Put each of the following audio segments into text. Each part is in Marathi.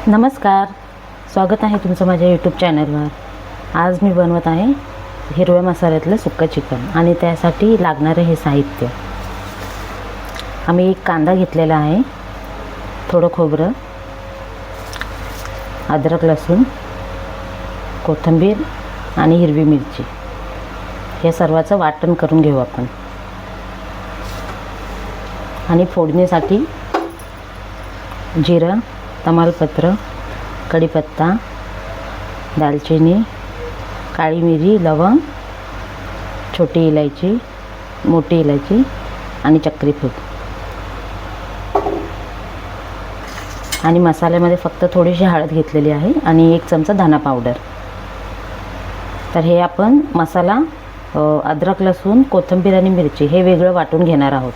नमस्कार, स्वागत आहे तुमचं माझ्या यूट्यूब चॅनलवर. आज मी बनवत आहे हिरव्या मसाल्यातलं सुक्कं चिकन आणि त्यासाठी लागणारे हे साहित्य. आम्ही एक कांदा घेतलेला आहे, थोडं खोबरं, अद्रक लसूण, कोथिंबीर आणि हिरवी मिरची. हे सर्वाचं वाटण करून घेऊ आपण. आणि फोडणीसाठी जिरं, तमालपत्र, कढीपत्ता, दालचिनी, काळी मिरी, लवंग, छोटी इलायची, मोठी इलायची आणि चक्री फूल. आणि मसाल्यामध्ये फक्त थोडीशी हळद घेतलेली आहे आणि 1 चमचा धना पावडर. तर हे आपण मसाला अद्रक लसूण, कोथिंबीर आणि मिरची हे वेगळं वाटून घेणार आहोत.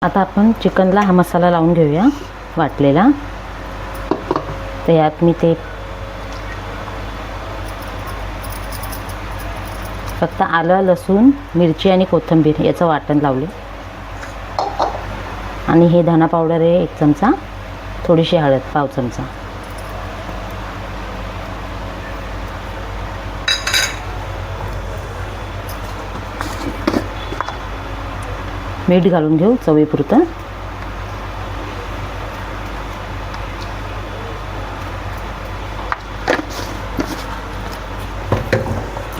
आता आपण चिकनला हा मसाला लावून घेऊया वाटलेला. तर यात मी ते फक्त आलं, लसूण, मिरची आणि कोथिंबीर याचं वाटण लावले. आणि हे धना पावडर आहे 1 चमचा, थोडीशी हळद पाव चमचा. मीठ घालून घेऊ चवीपुरतं.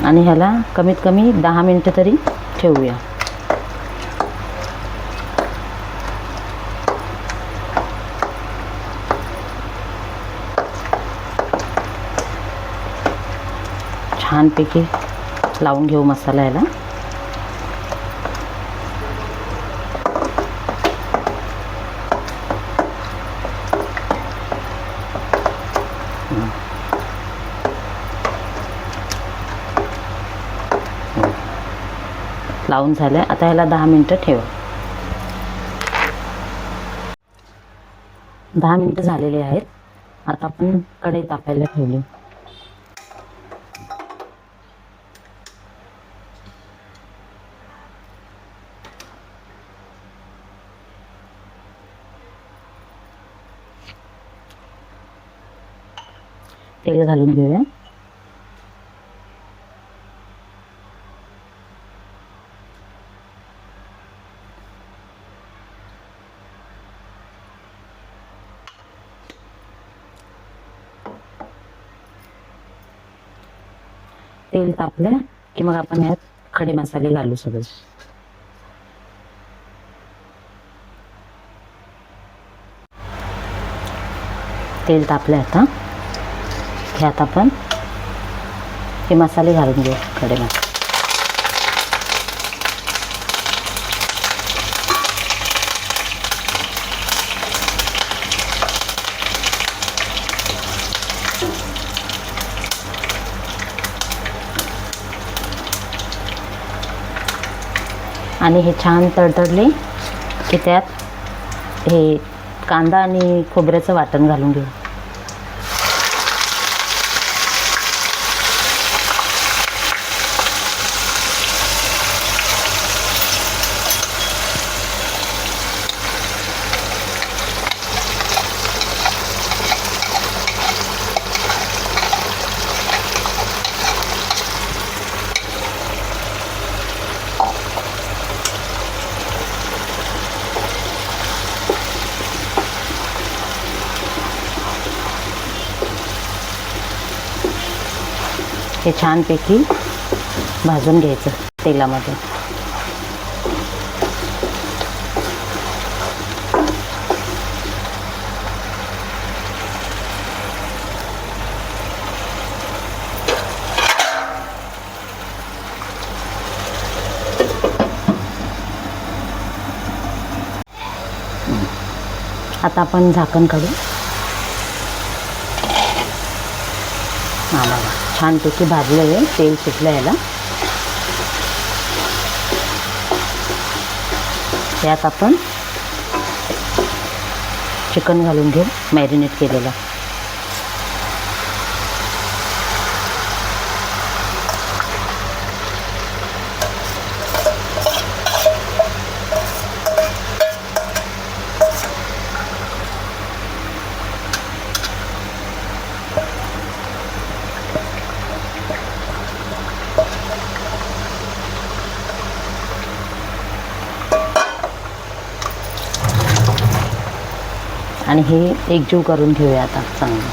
आणि ह्याला कमीत कमी 10 मिनिटं तरी ठेवूया. छानपैकी लावून घेऊ मसाला याला. लावून झालं. आता ह्याला 10 मिनिटं ठेवा. 10 मिनिटं झालेले आहेत. आता आपण कढई तापायला ठेवली. तेल घालून घेऊया. तेल तापलं की मग आपण यात खडे मसाले घालू सगळे. तेल तापले आता. ह्यात आपण हे मसाले घालून घेऊ, खडे मसाले. आणि हे छान तडतडले की त्यात हे कांदा आणि खोबऱ्याचं वाटण घालून घेऊ. हे छानपैकी भाजून घ्यायचं तेलामध्ये. आता आपण झाकण काढू. हां बघा, छानपैकी भाजलं आहे, तेल सुटलं याला. यात आपण चिकन घालून घेऊ, मॅरिनेट केलेलं. आणि हे एकजीव करून घेऊया आता चांगलं.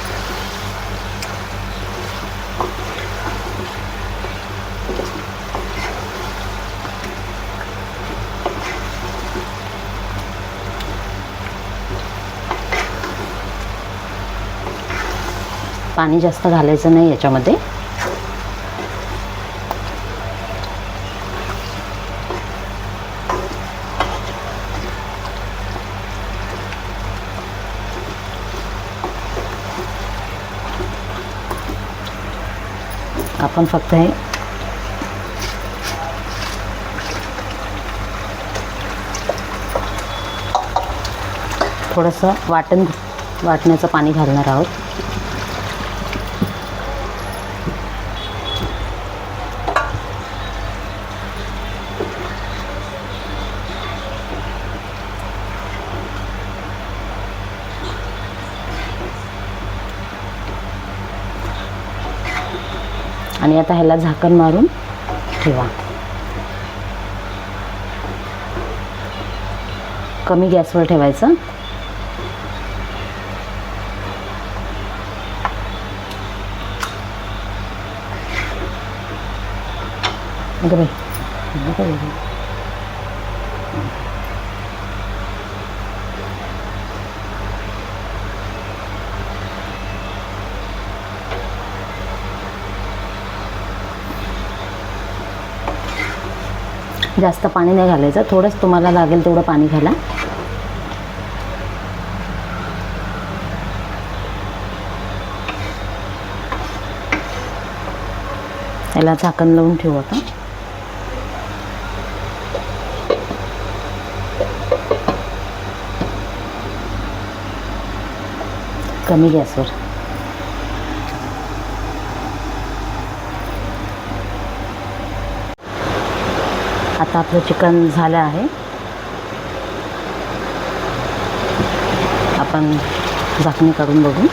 पाणी जास्त घालायचं नाही याच्यामध्ये. आपण फक्त हे थोडंसं वाटण्याचं पाणी घालणार आहोत. आणि आता ह्याला झाकण मारून ठेवा. कमी गॅसवर ठेवायचं. जास्त पाणी नाही घालायचं, थोडंच तुम्हाला लागेल तेवढं पाणी घाला. याला झाकण लावून ठेवू आता. कमी गॅसवर. आता आपलं चिकन झालं आहे. आपण झाकणी काढून बघू.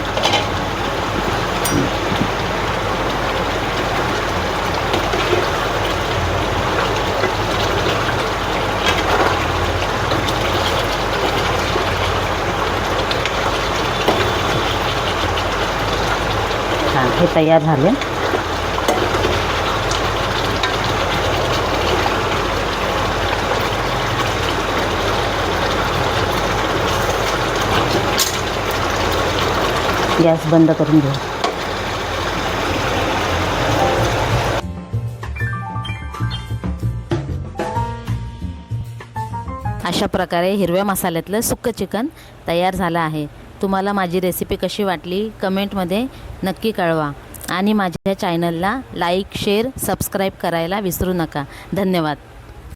हे तयार झाले. गॅस बंद करून घेऊ. अशा प्रकारे हिरव्या मसाल्यातलं सुक्कं चिकन तयार झालं आहे. तुम्हाला माझी रेसिपी कशी वाटली कमेंटमध्ये नक्की कळवा. आणि माझ्या चॅनलला लाईक, शेअर, सबस्क्राईब करायला विसरू नका. धन्यवाद.